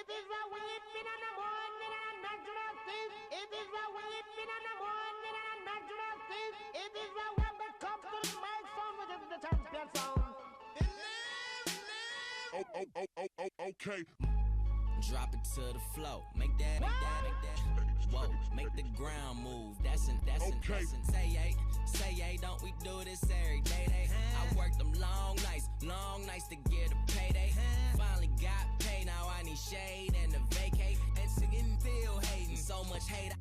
It is the weeping and the mourning and the natural thing. It is the weeping and the mourning and the natural thing. It is the one that comes to the microphone with the champion sound. Okay. Drop it to the flow. Make that. Whoa, make the ground move. That's an. Say yay, don't we do this every day? I worked them long nights to get a payday. Finally got paid, now I need shade and a vacate. And singing still hating, so much hate.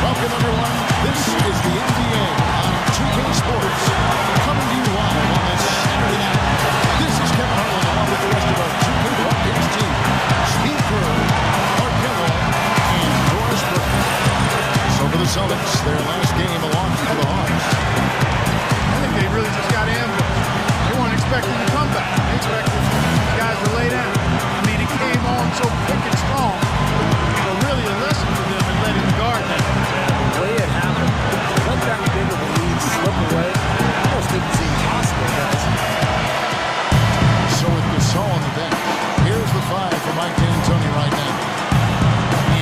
Welcome, everyone. This is the NBA on 2K Sports, coming to you live on this Saturday night. This is Kevin Harlan along with the rest of our 2K Broadcast team. Steve Kerr, Mark Kellogg, and Doris Burke. So for the Celtics, their last game along for the Hawks. I think they really just got ambushed. They weren't expecting to come back. They expected these guys to lay down. I mean, it came on so quick and strong. But really a lesson for them in letting the guard down. The way it happened, let that big of a lead slip away. Almost didn't seem possible, guys. So with Gasol on the bench, here's the five for Mike D'Antoni right now.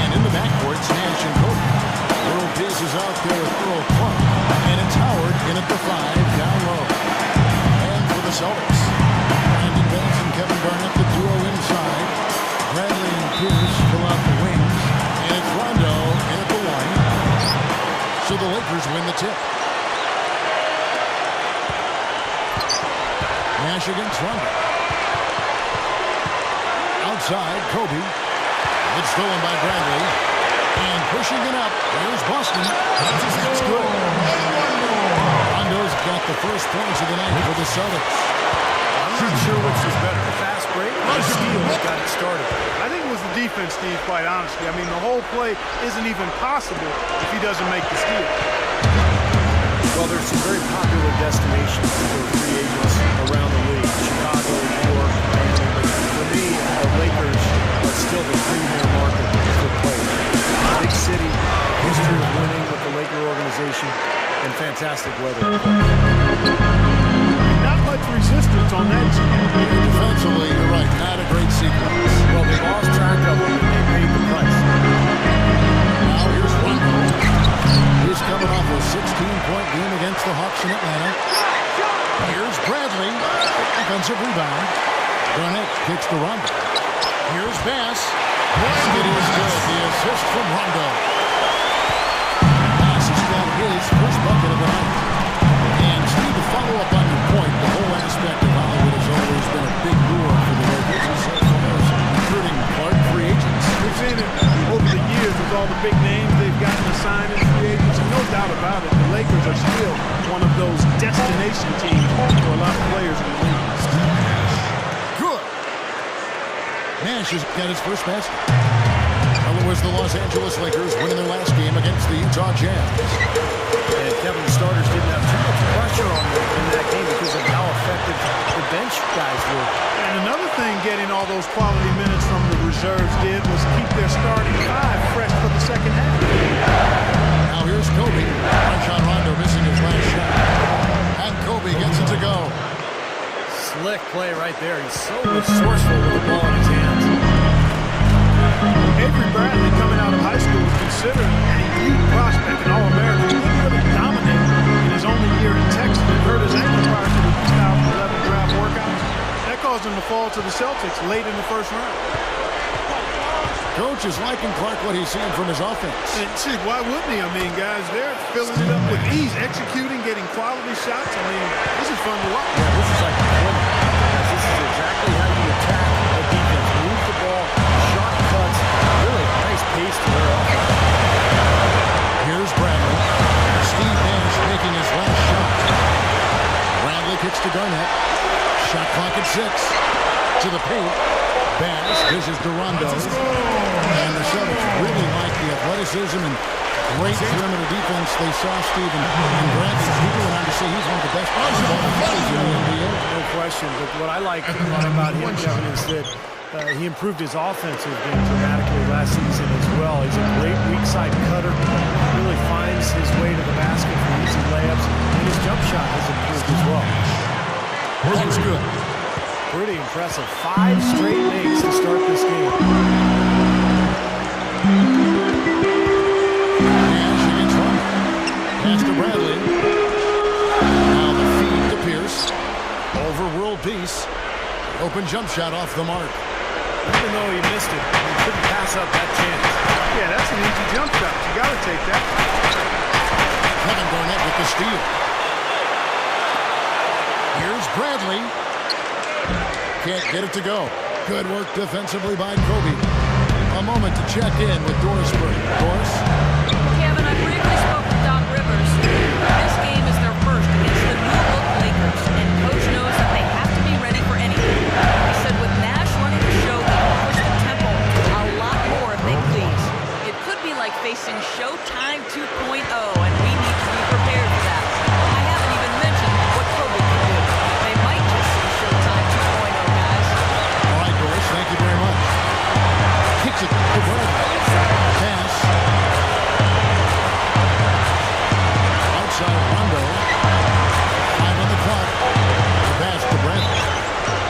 And in the backcourt, it's Nash and Kobe. Earl Pierce is out there with Earl Clark. And it's Howard in at the five, down low. And for the Celtics, Brandon Baines and Kevin Garnett, the duo inside. Bradley and Pierce fill out the wings. And it's Rondo in at the one. So the Lakers win the tip. Nash against Rondo. Outside, Kobe. It's stolen by Bradley. And pushing it up. Here's Boston. That's good. Rondo's got the first points of the night for the Celtics. I'm not sure which is better, the fast break or the steal that got it started. I think it was the defense, Steve, quite honestly. I mean, the whole play isn't even possible if he doesn't make the steal. Well, there's some very popular destinations for free agents around the league. Chicago, New York, Miami. But for me, the Lakers are still the premier market for players. Big city, history of winning with the Laker organization, and fantastic weather. Not much resistance on that team. Defensively, you're right, not a great sequence. Well, they lost track of them and they paid the price. Now here's Rondo. He's coming off a 16-point game against the Hawks in Atlanta. Here's Bradley. Offensive rebound. Garnett kicks to Rondo. Here's Bass. And it is good. The assist from Rondo. Bass has got his first bucket of the night. And Steve, to follow up on your point, the whole aspect of Hollywood has always been a big lure for the Lakers. Recruiting Clark free agents. We've seen it over the years with all the big names they've gotten assigned as free agents. And no doubt about it, the Lakers are still one of those destination teams for a lot of players in the league. Good. Nash has got his first basket. Well, it was the Los Angeles Lakers winning their last game against the Utah Jazz. And Kevin, the starters didn't have too much pressure on them in that game because of how effective the bench guys were. And another thing getting all those quality minutes from the reserves did was keep their starting five fresh for the second half. Now here's Kobe. Rajon Rondo missing his last shot. And Kobe gets it to go. Slick play right there. He's so resourceful with the ball in his hands. Avery Bradley, coming out of high school, was considered an elite prospect and All-American. He didn't really dominate in his only year in Texas and hurt his ankle prior to the 2011 draft workouts. That caused him to fall to the Celtics late in the first round. Coach is liking Clark what he's seeing from his offense. And see, why wouldn't he? I mean, guys, they're filling it up with ease, executing, getting quality shots. I mean, this is fun to watch. Yeah, this is like a clinic. This is exactly how you attack a defense. Move the ball, short cuts, really nice pace to their offense. 6 to the paint. Bass dishes to Rondo. And the Celtics really like the athleticism and great perimeter defense they saw, Stephen. And Bradley, people went on to say he's one of the best basketball players in the NBA. No question. But what I like about him, Kevin, is that he improved his offensive game dramatically last season as well. He's a great weak side cutter. Really finds his way to the basket for easy layups. And his jump shot has improved as well. That's good. Pretty impressive. 5 straight makes to start this game. Nash against Rondo. Pass to Bradley. Now the feed to Pierce. Over world peace. Open jump shot off the mark. Even though he missed it, he couldn't pass up that chance. Yeah, that's an easy jump shot. You got to take that. Kevin Garnett with the steal. Here's Bradley. Can't get it to go. Good work defensively by Kobe. A moment to check in with Doris Burke. Doris? Kevin, I briefly spoke with Doc Rivers. This game is their first against the new-look Lakers, and Coach knows that they have to be ready for anything. He said with Nash running the show, they can push the tempo a lot more if they please. It could be like facing Showtime 2.0, and we need to be prepared for that. I haven't even mentioned what Kobe can do. They might just see Showtime 2.0, guys. All right, Doris, thank you very much. Kicks it to Bradley. Pass. Outside Rondo. 5 on the clock. The pass to Bradley.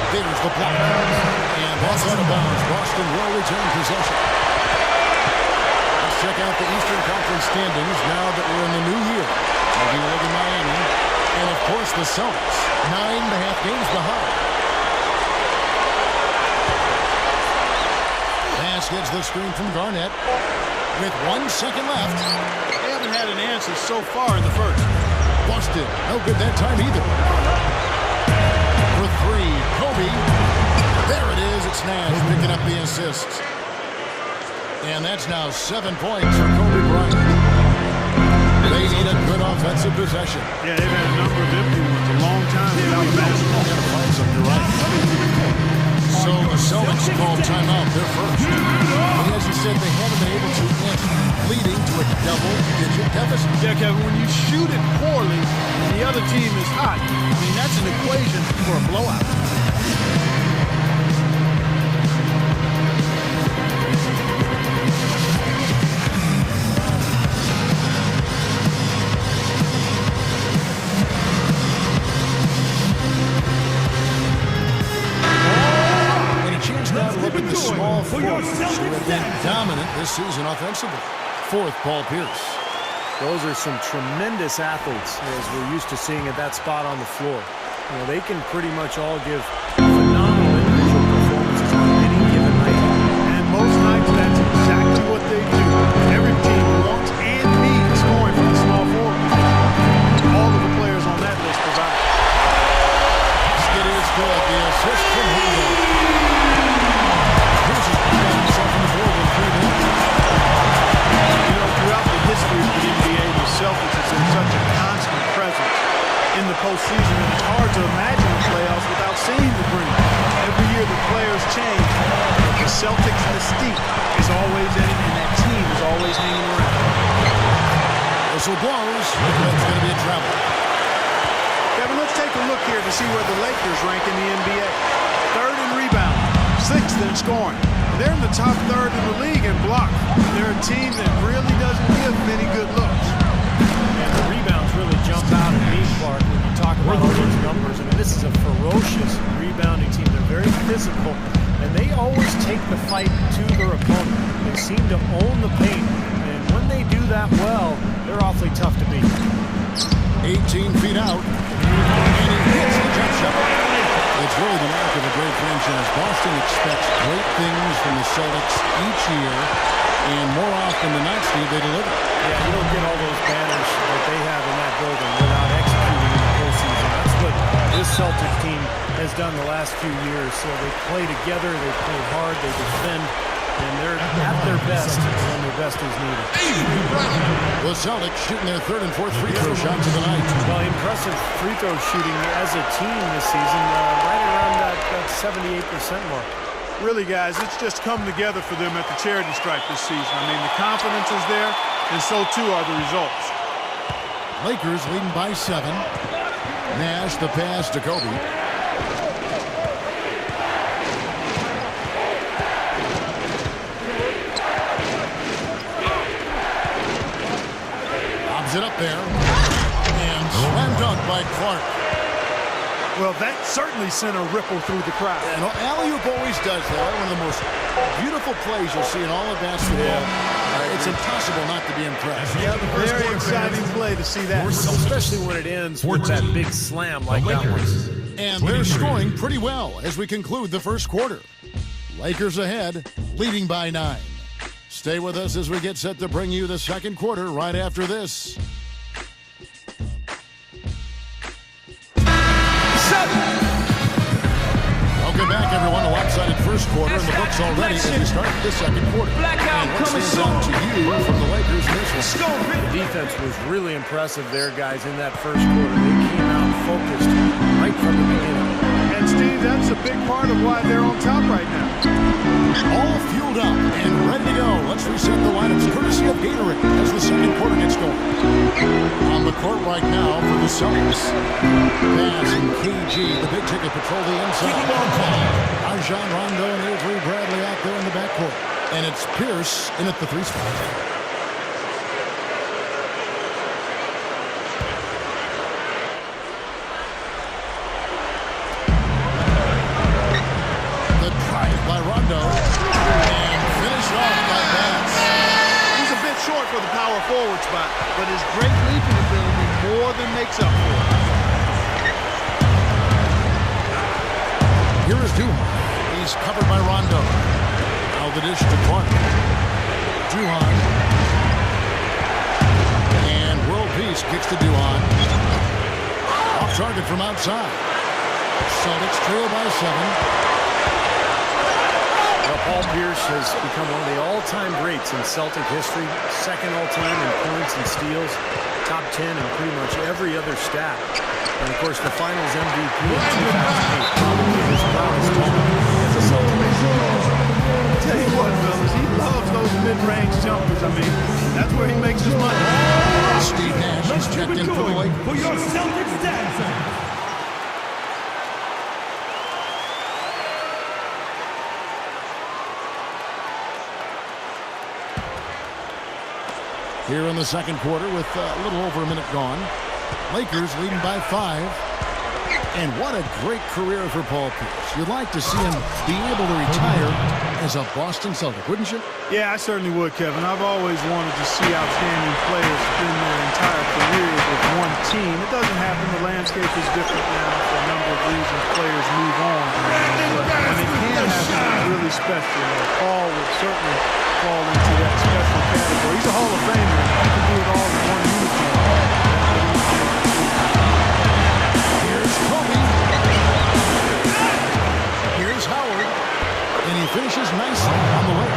There's the block. And that's out of bounds. Boston will return possession. Let's check out the Eastern Conference standings now that we're in the new year. We'll be leading Miami. And, of course, the Celtics. 9.5 games behind. Pass gets the screen from Garnett. With 1 second left. They haven't had an answer so far in the first. Boston, no good that time either. For 3, Kobe. There it is, it's Nash picking up the assist. And that's now 7 points for Kobe Bryant. They need a good offensive possession. Yeah, they've had a number of empty ones a long time without a basketball. Got to find something right. So the Celtics called timeout. They're first. And as you said, they haven't been able to end, leading to a double-digit deficit. Yeah, Kevin, when you shoot it poorly and the other team is hot, I mean, that's an equation for a blowout. Look at the small forwards who have been dominant this season offensively. 4th, Paul Pierce. Those are some tremendous athletes, as we're used to seeing at that spot on the floor. You know, they can pretty much all give phenomenal individual performances on any given night. And most nights, that's exactly what they do. Every team wants and needs scoring from the small forward position. All of the players on that list provide. Basket is good. The assist from Hugo. Throughout the history of the NBA, the Celtics has been such a constant presence in the postseason, and it's hard to imagine the playoffs without seeing the green. Every year the players change, but the Celtics mystique is always in it, and that team is always hanging around. Whistle blows. That's going to be a travel. Kevin, let's take a look here to see where the Lakers rank in the NBA. 3rd in rebounding, 6th in scoring. They're in the top 3rd in the league in block. They're a team that really doesn't give many good looks. And the rebounds really jump out at me, Clark, when you talk about all those numbers. I mean, this is a ferocious rebounding team. They're very physical, and they always take the fight to their opponent. They seem to own the paint, and when they do that well, they're awfully tough to beat. 18 feet out, and he hits the jump shot. It's really the mark of a great franchise. Boston expects great things from the Celtics each year, and more often than not, Steve, they deliver. Yeah, you don't get all those banners that they have in that building without executing in the postseason. That's what this Celtics team has done the last few years. So they play together, they play hard, they defend, and they're at their best when their best is needed. The Celtics shooting their 3rd and 4th free throw shots of the night. Well, impressive free throw shooting as a team this season. Right around that that 78% mark. Really, guys, it's just come together for them at the charity stripe this season. I mean, the confidence is there, and so too are the results. Lakers leading by 7. Nash, the pass to Kobe. Lobs it up there. And slam dunk by Clark. Well, that certainly sent a ripple through the crowd. And alley-oop always does that. One of the most beautiful plays you'll see in all of basketball. It's impossible not to be impressed. Yeah, very exciting play to see that. Especially when it ends with that big slam like that one. And they're scoring pretty well as we conclude the first quarter. Lakers ahead, leading by 9. Stay with us as we get set to bring you the second quarter right after this. Welcome back, everyone, to lopsided first quarter in the books already as we start the second quarter. And what stands out to you from the Lakers in this one? The defense was really impressive there, guys, in that first quarter. They came out focused right from the beginning. And, Steve, that's a big part of why they're on top right now. All fueled up and ready to go. Let's reset the lineups courtesy of Gatorade as the second quarter gets going. On the court right now for the Celtics. Pass and KG, the big ticket, patrol the inside. Rajon Rondo and Avery Bradley out there in the backcourt. And it's Pierce in at the 3 spot. By Rondo, and finished off by Bass. He's a bit short for the power forward spot, but his great leaping ability more than makes up for it. Here is Duhan. He's covered by Rondo. Now the dish to Clark. Duhan. And world peace kicks to Duhan. Off target from outside. Celtics trail by 7. Paul Pierce has become one of the all-time greats in Celtic history, second all-time in points and steals, top 10 in pretty much every other stat. And, of course, the Finals MVP in 2008. Probably his proudest moment as a Celtic. I'll tell you what, fellas, he loves those mid-range jumpers. I mean, that's where he makes his money. Steve Nash is checked in for the Lakers. For your Celtics dancer. Here in the second quarter with a little over a minute gone. Lakers leading by 5. And what a great career for Paul Pierce. You'd like to see him be able to retire as a Boston Celtic, wouldn't you? Yeah, I certainly would, Kevin. I've always wanted to see outstanding players spend their entire careers with one team. It doesn't happen. The landscape is different now for a number of reasons. Players move on. But when it can happen, it's really special. Paul would certainly fall into that special category. He's a Hall of Famer. He can do it all in one uniform. Here's Kobe. Here's Howard. And he finishes nicely on the way.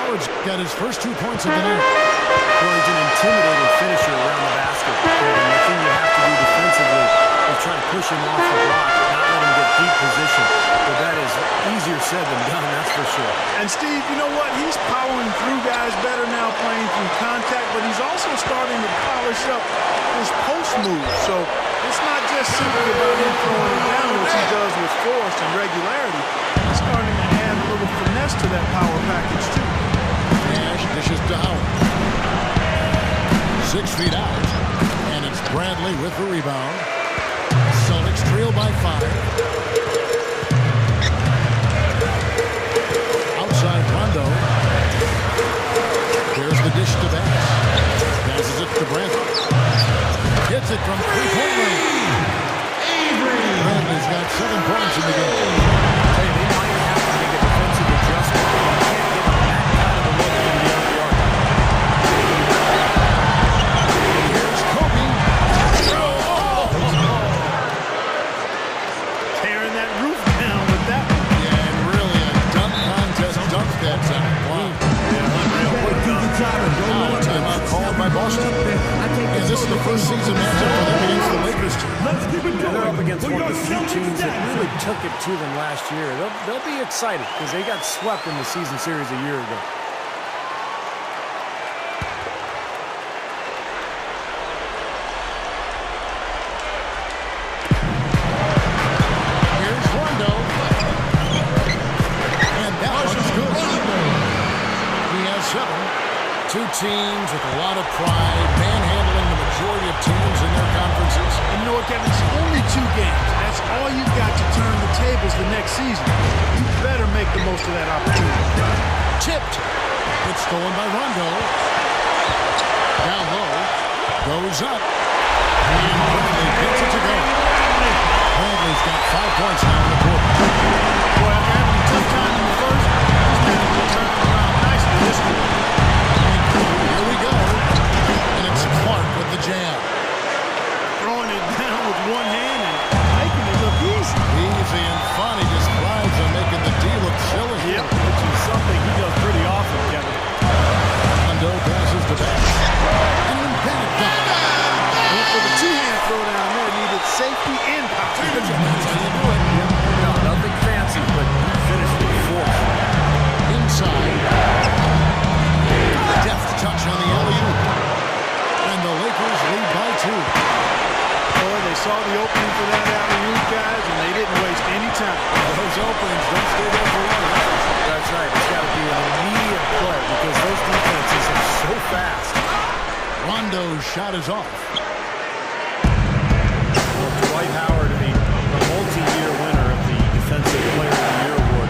Howard's got his first 2 points of the night. Well, he's an intimidating finisher around the basket. And the thing you have to do defensively is try to push him off the block, not let him get deep position. But that is easier said than done, that's for sure. And Steve, you know what? He's powering through guys better now, playing through contact, but he's also starting to polish up his post move. So it's not just simply about him throwing it down, which he does with force and regularity. He's starting to add a little finesse to that power package, too. Nash dishes to Howard. 6 feet out. And it's Bradley with the rebound. Celtics trail by 5. Outside Rondo. There's the dish to Bass. Passes it to Bradley. Hits it from 3-point range. Bradley's got 7 points in the game. Hey, they might have to make a defensive adjustment. You can't give them that kind of a look in the other yard. Here's Kobe. Tearing that roof down with that one. Yeah, and really a dunk contest dunk that time. Wow. Yeah, unreal. Now, timeout called by Boston. And this is the first season matchup for them against the Lakers team. Let's keep it going. They're up against For one of your the few teams that Celtics really dancers. took it to them last year. They'll be excited because they got swept in the season series a year ago. Here's Rondo. And that one's good. He has 7. Two teams with a lot of pride, manhandling the majority of teams in their conferences. And you know what, Kevin? It's only 2 games. That's all you've got to turn the tables the next season. You better make the most of that opportunity. Tipped. It's stolen by Rondo. Down low. Goes up. And Bradley gets it to go. Bradley's got 5 points now in the quarter. Boy, after having a tough time in the first, he's managed to turn it around nicely this quarter. Here we go. And it's Clark with the jam. Throwing it down with one hand and making it look easy. Easy and fun. He just thrives on making the D look silly. Yep. Which is something he does pretty often, Kevin. Rondo passes to Nash. And then Bennett got it. Went for the 2-hand throwdown there. Needed safety and power. That's how you do it. No, nothing fancy, but he finished with 4. Inside. Deft touch on the alley-oop. And the Lakers lead by 2. Boy, they saw the opening for that alley-oop, guys, and they didn't waste any time. Those openings don't stay there for long. That's right. It's got to be an immediate play because those defenses are so fast. Rondo's shot is off. Well, Dwight Howard, the multi-year winner of the Defensive Player of the Year award,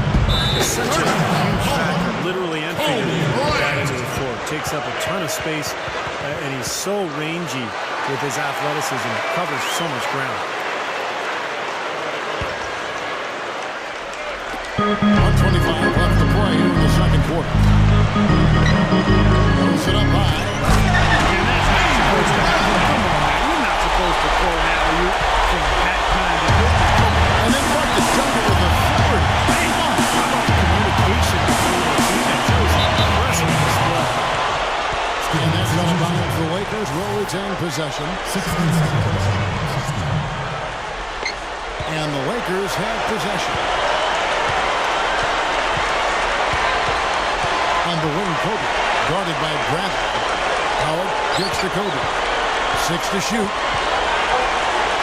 is such a huge factor, literally and figuratively, back into the floor. Takes up a ton of space, and he's so rangy with his athleticism. Covers so much ground. 125 left to play here in the second quarter. Throws it up high. And that's not supposed to happen. Come on, man. You're not supposed to throw an alley-oop from that kind of distance. And then Mark is done it with a third. Communication between the teammates was impressive display. And that's going to bounce. The Lakers will retain possession. 16 seconds. And the Lakers have possession. On the wing, Kobe. Guarded by Bradley. Howard gets to Kobe. 6 to shoot.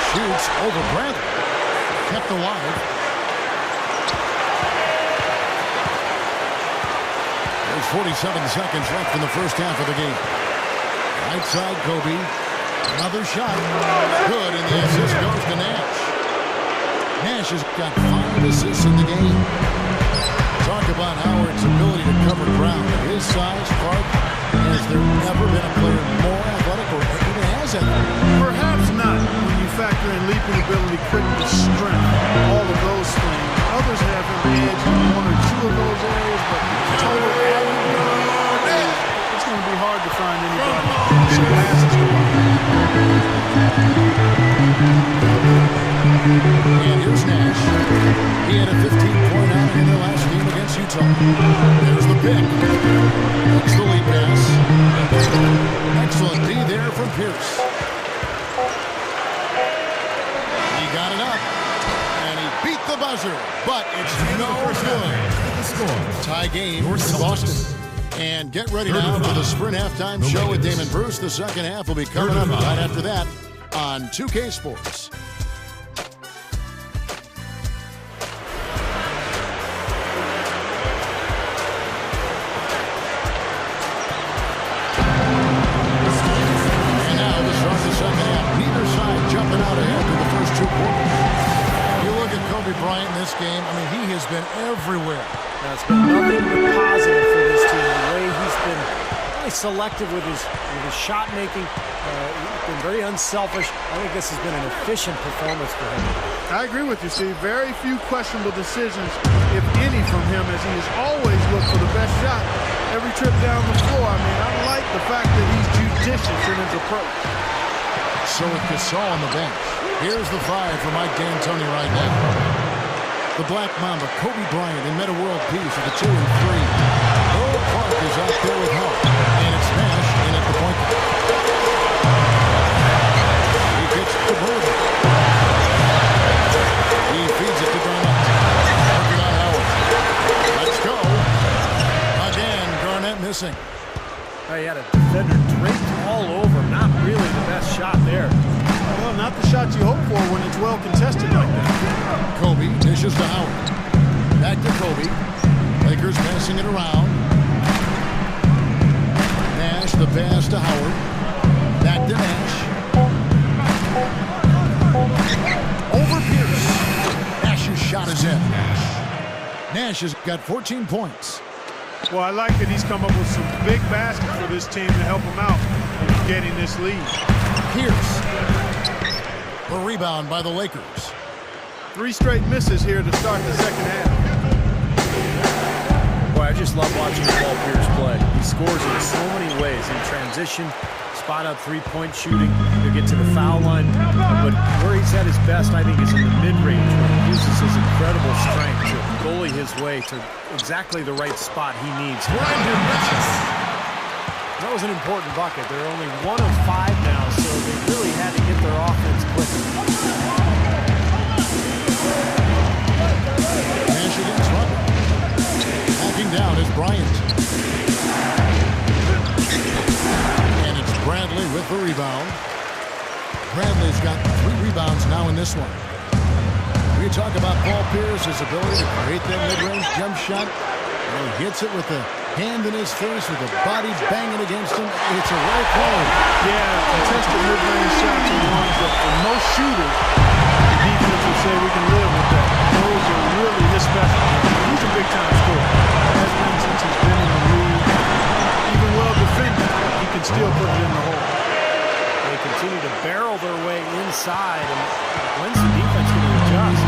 Shoots over Bradley. Kept alive. There's 47 seconds left in the first half of the game. Right side, Kobe. Another shot. Good, and the assist goes to Nash. Nash has got 5 assists in the game. Talk about Howard's ability to cover ground. His size, Clark, has there ever been a player more athletic or even has it? Perhaps not when you factor in leaping ability, quickness, strength, all of those things. Others have him edge in 1 or 2 of those areas, but total average, it's going to be hard to find anybody surpasses the ball. And here's Nash. He had a 15-point outing in their last game against Utah. There's the pick. That's the lead pass. Excellent D there from Pierce. He got it up. And he beat the buzzer. But it's no good. Tie game in Boston. And get ready now for the Sprint Halftime Show with Damon Bruce. The second half will be coming up right after that on 2K Sports. Jumping out ahead through the first 2 quarters. You look at Kobe Bryant in this game, I mean, he has been everywhere. It's been nothing but positive for this team. The way he's been really selective with his shot making, he's been very unselfish. I think this has been an efficient performance for him. I agree with you, Steve. Very few questionable decisions, if any, from him, as he has always looked for the best shot every trip down the floor. I mean, I like the fact that he's judicious in his approach. So with Gasol on the bench, here's the 5 for Mike D'Antoni right now. The Black Mamba, Kobe Bryant, and Meta World Peace with the 2 and 3. Earl Clark is out there with help, and it's Nash in at the point guard. not the shot you hope for when it's well contested like that. Kobe dishes to Howard. Back to Kobe. Lakers passing it around. Nash, the pass to Howard. Back to Nash. Over Pierce. Nash's shot is in. Nash has got 14 points. Well, I like that he's come up with some big baskets for this team to help him out in getting this lead. Pierce. The rebound by the Lakers. 3 straight misses here to start the second half. Boy, I just love watching Paul Pierce play. He scores in so many ways. In transition, spot up three-point shooting, he'll get to the foul line. But where he's at his best, I think, is in the mid-range, where he uses his incredible strength to goalie his way to exactly the right spot he needs. That was an important bucket. They're only 1 of 5 now, so they really had to get their offense quicker. Nash against Rondo. Backing down is Bryant. And it's Bradley with the rebound. Bradley's got 3 rebounds now in this one. We talk about Paul Pierce, his ability to create that mid-range jump shot. And he hits it with the hand in his face with the body banging against him. It's a rare play. Yeah, contested mid-range shots are ones that for most shooters, the defense will say we can live with that. Those are really his specialty. He's a big-time scorer. Has been since he's been in the league. Even well defended, he can still put it in the hole. They continue to barrel their way inside, and when's the defense going to adjust?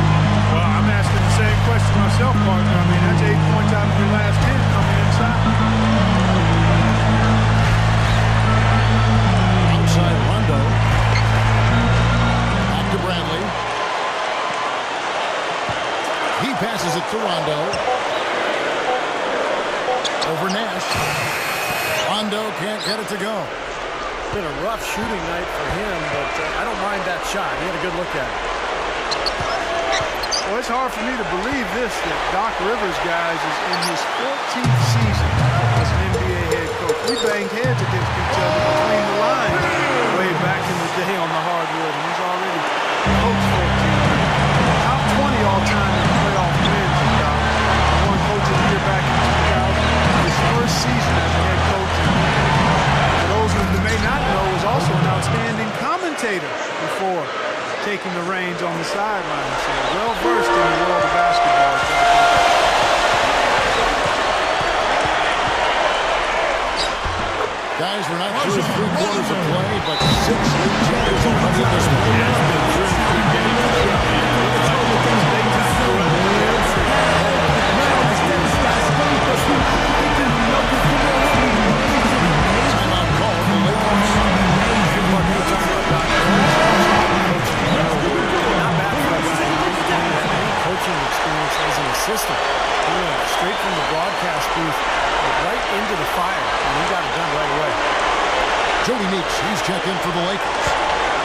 Well, I'm asking the same question myself, partner. I mean, that's 8 points out of your last 10 coming inside. Outside Rondo. Back to Bradley. He passes it to Rondo. Over Nash. Rondo can't get it to go. Been a rough shooting night for him, but I don't mind that shot. He had a good look at it. Well, it's hard for me to believe this, that Doc Rivers, guys, is in his 14th season as an NBA head coach. We banged heads against each other between the lines way back in the day on the hardwood, and he's already coached 14. Top 20 all-time in playoff wins, Doc. Won Coach of the Year back in 2000. His first season as a head coach. For those who may not know, was also an outstanding commentator before taking the reins on the sideline. So well versed in the world of basketball. Guys, we're not through 3 quarters of play, but 6 lead changes in this Timeout call for the Lakers. Coaching experience as an assistant. He went straight from the broadcast booth right into the fire, and he got it done right away. Jody Meeks, he's checked in for the Lakers.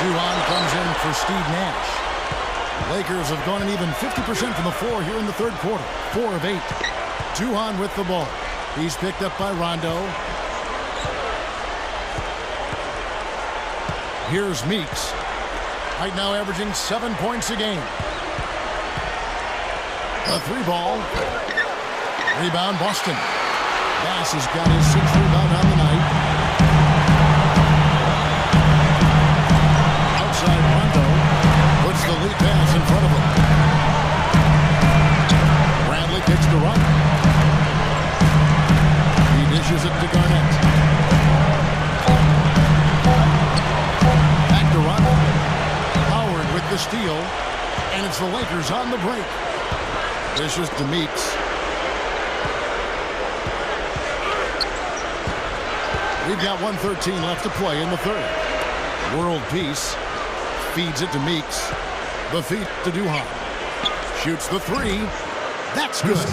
Duhon comes in for Steve Nash. Lakers have gone an even 50% from the floor here in the third quarter. 4 of 8. Duhon with the ball. He's picked up by Rondo. Here's Meeks. Right now averaging 7 points a game. A 3-ball. Rebound, Boston. Bass has got his 6th rebound on the night. Outside Rondo puts the lead pass in front of him. Bradley kicks to Rondo. He dishes it to Garnett. Back to Rondo. Howard with the steal. And it's the Lakers on the break. This is Meeks. We've got 1:13 left to play in the third. World Peace feeds it to Meeks. The feed to Duhon. Shoots the 3. That's good.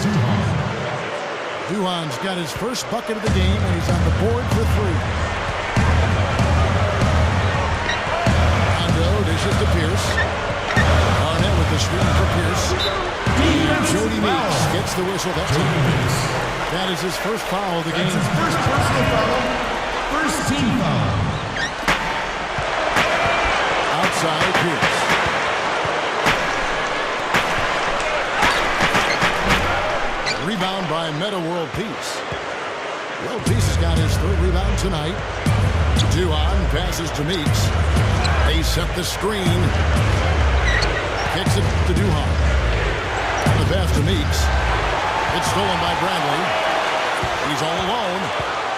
Duhon's got his first bucket of the game, and he's on the board for 3. Rondo dishes to Pierce. Garnett with the screen for Pierce. Jody Meeks gets the whistle. That is his first foul of the game. His first personal foul. First team foul. side, Pierce. Rebound by Meta World Peace. World Peace has got his third rebound tonight. Duhan passes to Meeks. They set the screen. Kicks it to Duhan. The pass to Meeks. It's stolen by Bradley. He's all alone.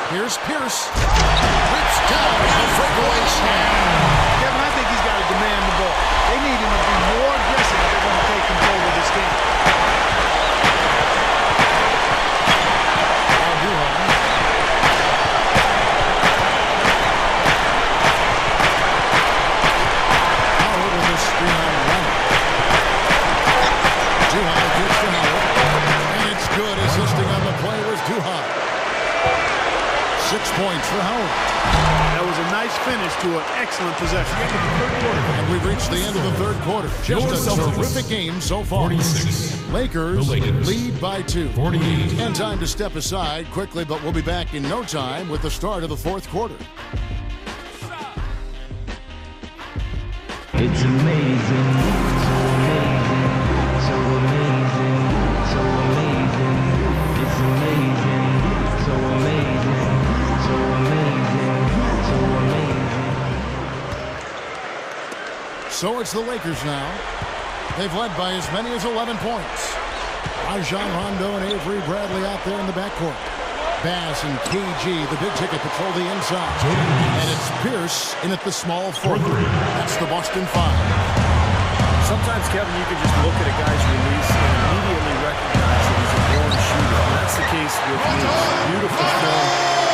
Here's Pierce. Rips down the breakaway slam. Kevin, I think he's got to demand the ball. They need him to be more aggressive if they're going to take control of this game. Duhan gets to Howard, and it's good. Assisting on the play was Duhan. 6 points for Howard. That was a nice finish to an excellent possession. And we've reached the end of the third quarter. Just a terrific game so far. 46. Lakers lead by 2. 48. And time to step aside quickly, but we'll be back in no time with the start of the fourth quarter. It's amazing, so amazing, so amazing, so amazing. It's amazing, so amazing, so amazing, so amazing. So it's the Lakers now. They've led by as many as 11 points. Rajon Rondo and Avery Bradley out there in the backcourt. Bass and KG, the big ticket, patrol the inside. And it's Pierce in at the small forward. That's the Boston 5. Sometimes, Kevin, you can just look at a guy's release and immediately recognize that he's a born shooter. And that's the case with Meeks. Beautiful film.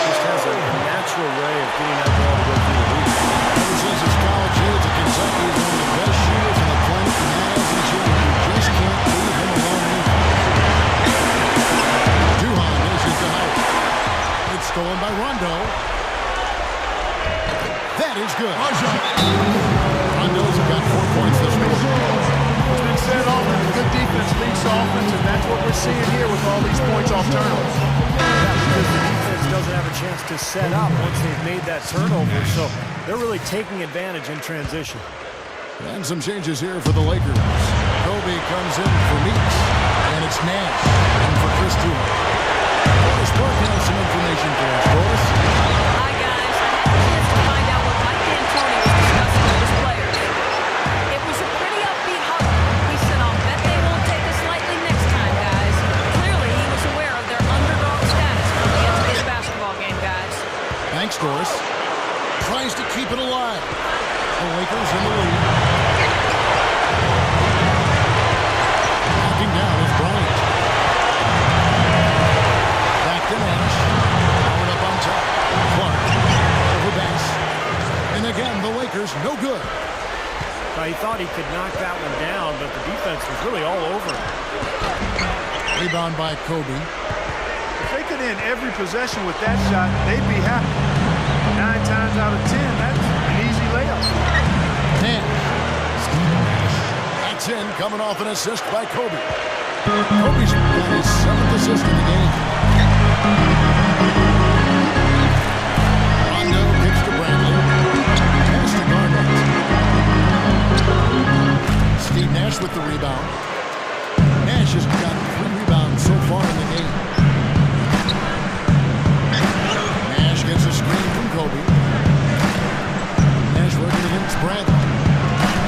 Just has a natural way of getting that ball to go through the hoop. Ever since his college years at Kentucky, he's one of the best shooters on the planet. And that is you just can't leave him alone. Duhan misses the height. It's stolen by Rondo. That is good. Rondo's got 4 points this quarter. It's been said often, good defense leads to offense, and that's what we're seeing here with all these points off turnovers. Yeah, because the defense doesn't have a chance to set up once they've made that turnover, so they're really taking advantage in transition. And some changes here for the Lakers. Kobe comes in for Meeks, and it's Nash in for Chris Duhan. Boris Burke has some information for us. Boris? Hi, guys. I had a chance to find out what Mike D'Antoni was discussing with his players. It was a pretty upbeat huddle. He said, I'll bet they won't take us lightly next time, guys. Clearly, he was aware of their underdog status coming into this basketball game, guys. Thanks, Doris. Tries to keep it alive. The Lakers in the lead. Knocking down is Bryant. Back to Nash. Howard up on top. Clark over Bass. And again, the Lakers no good. He thought he could knock that one down, but the defense was really all over him. Rebound by Kobe. If they could end every possession with that shot, they'd be happy. 9 times out of 10, that's an easy layup. Nash. That's in, coming off an assist by Kobe. Kobe's got his 7th assist in the game. Rondo kicks to Bradley. Pass to Garnett. Steve Nash with the rebound. Nash has got 3 rebounds so far in the game. Nash gets a screen from Kobe. Nash working against Bradley.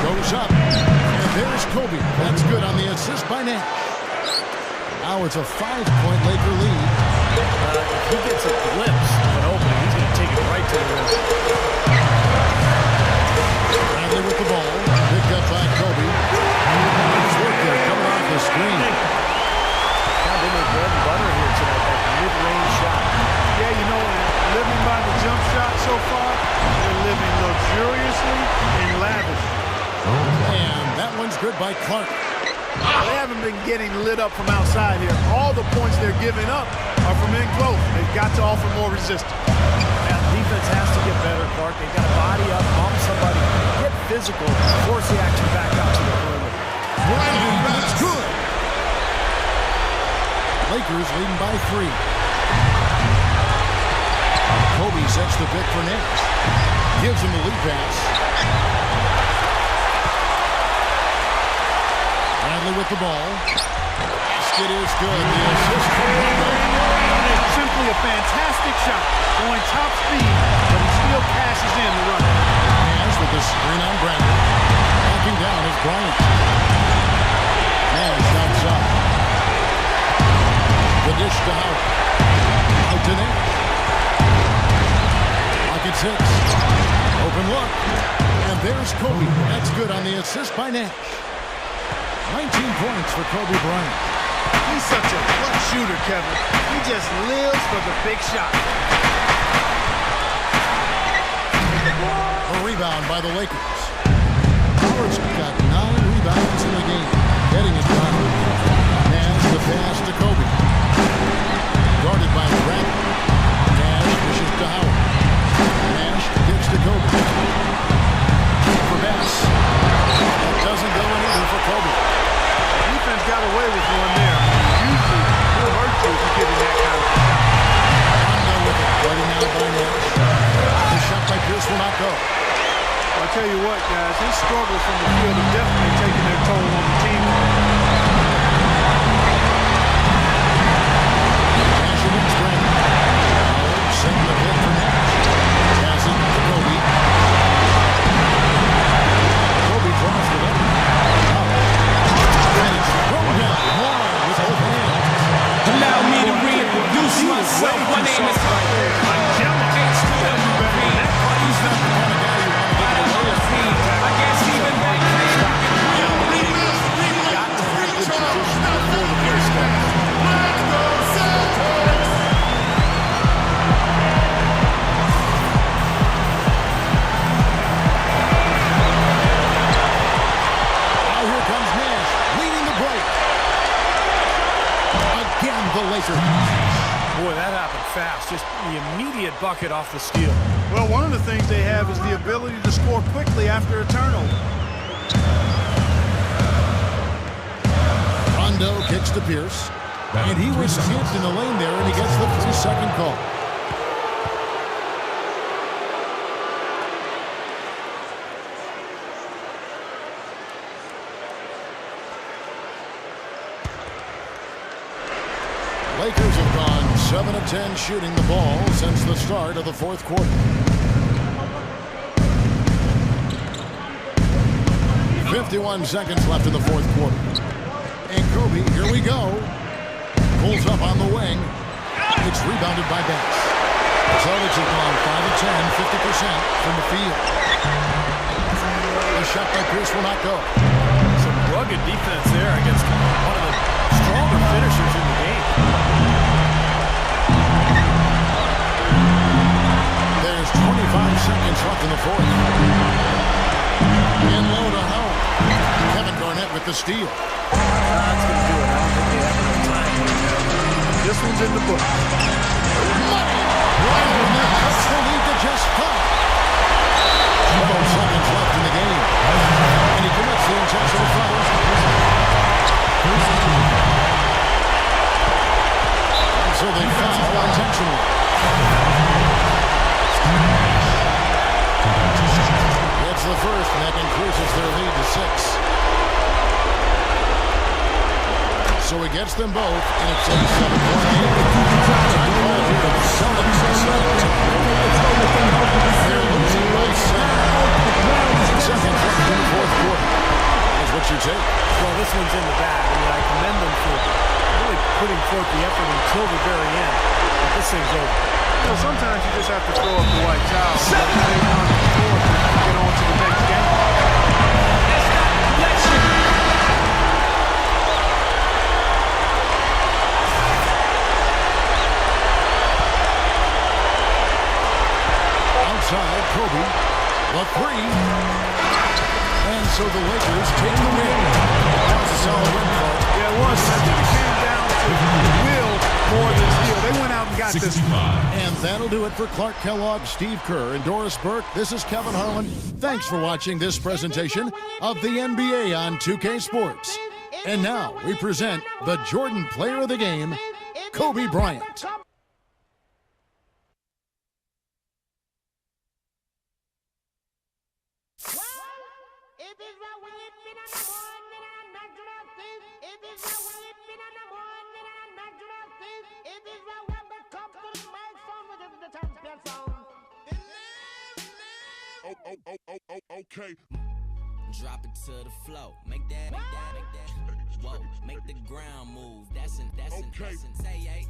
Goes up. And there's Kobe. That's good on the assist by Nash. Now it's a 5-point Laker lead. If he gets a glimpse of an opening, he's going to take it right to the rim. Bradley with the ball. Picked up by Kobe. Nice work there coming off the screen. Kind of been their bread and butter here tonight, that mid-range shot. Yeah, you know, living by the jump shot so far, they're living luxuriously and lavish. And that one's good by Clark. They haven't been getting lit up from outside here. All the points they're giving up are from in close. They've got to offer more resistance. Now, the defense has to get better, Clark. They've got to body up, bump somebody, get physical, force the action back out to the perimeter. That's good. Lakers leading by 3. Kobe sets the pick for Nash. Gives him the lead pass. Bradley with the ball. Basket is good. The assist from Rondo. It's simply a fantastic shot. Going top speed, but he still cashes in the run. Nash with the screen on Bradley. Backing down is Bryant. Nash outside. The dish to Howard. Out to Nash. Pocket 6. Open look. And there's Kobe. That's good on the assist by Nash. 19 points for Kobe Bryant. He's such a clutch shooter, Kevin. He just lives for the big shot. A rebound by the Lakers. Howard's got 9 rebounds in the game. Getting it done. Nash the pass to Kobe. Guarded by Bradley. Nash pushes to Howard. Nash gets to Kobe. For Bass. That doesn't go in either for Kobe. Defense got away with one there. Usually, he'll hurt you if you give him that kind of shot. Rondo with it. Guarding out by Nash. The shot by Pierce will not go. I'll tell you what, guys, his struggles from the field have definitely taken their toll on the team. Nash against Bradley. Howard setting the hit for Nash. Pass it to Kobe. Kobe draws it up. And it's thrown down. More with both hands. Allow me to reintroduce myself. My name is He's not the kind of guy you want to get away with. I guess even back then. Got to have good position before the play starts. Now here comes Nash, leading the break. Again, the Lakers. Boy, that happened fast. Just the immediate bucket off the steal. Well, one of the things they have is the ability to score quickly after a turnover. Rondo kicks to Pierce. And he was hit in the lane there, and he gets the 3-second call. Lakers have gone 7 of 10 shooting the ball since the start of the fourth quarter. 51 seconds left in the fourth quarter. And Kobe, here we go. Pulls up on the wing. It's rebounded by Bass. The Celtics have gone 5 of 10, 50% from the field. The shot by Pierce will not go. Some rugged defense there against one of the stronger finishers in the game. There's 25 seconds left in the fourth. In low to Howard. Kevin Garnett with the steal. That's going to do it. I don't think they have enough time right now. This one's in the book. Money! Ryan cuts the lead to just 5. 12 seconds left in the game. And he commits the intentional foul. So they foul intentionally. It's the first, and that increases their lead to 6. So he gets them both, and it's a 7-point game. Time ball here. Celtics are 7. They're losing by 7. Seconds left in the fourth quarter. Is what you take. Well, this one's in the bag. I mean, I commend them for really putting forth the effort until the very end. But this thing's over. You know, sometimes you just have to throw up the white towel. Get on to the next game. Outside, Kobe, the 3. And so the Lakers take the win. That was a solid win, folks. Yeah, it was. I think it came down to will more than skill. They went out and got this. And that'll do it for Clark Kellogg, Steve Kerr, and Doris Burke. This is Kevin Harlan. Thanks for watching this presentation of the NBA on 2K Sports. And now we present the Jordan Player of the Game, Kobe Bryant. It is a weeping and a mourning and a natural thing. Okay. Drop it to the flow. Make that. Whoa, make the ground move. That's an. Say,